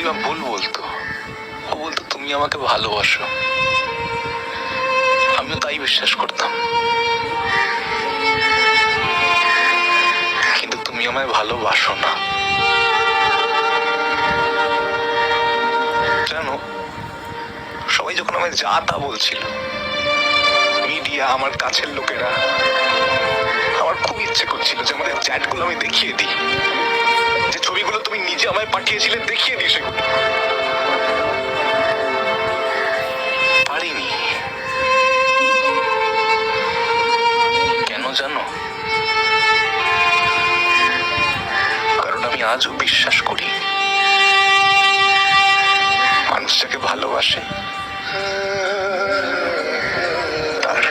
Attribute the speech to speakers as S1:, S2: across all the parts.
S1: পূর্ণিমা ভুল বলতো, ও বলতো তুমি আমাকে ভালোবাসো, আমিও তাই বিশ্বাস করতাম। কিন্তু তুমি আমায় ভালোবাসো না। জানো, সবাই যখন আমায় যা তা বলছিল, মিডিয়া, আমার কাছের লোকেরা, আমার খুব ইচ্ছে করছিল যে আমাদের চ্যাটগুলো আমি দেখিয়ে দিই, যে ছবিগুলো তুমি নিজে আমায় পাঠিয়েছিলে দেখিয়ে দিই সেগুলো। পারিনি। কেন জানো? কারণ আমি আজও বিশ্বাস করি, মানুষ যাকে ভালোবাসে তার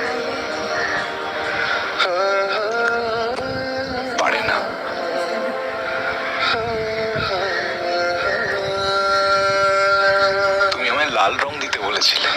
S1: পারে না। তুমি আমায় লাল রং দিতে বলেছিলে,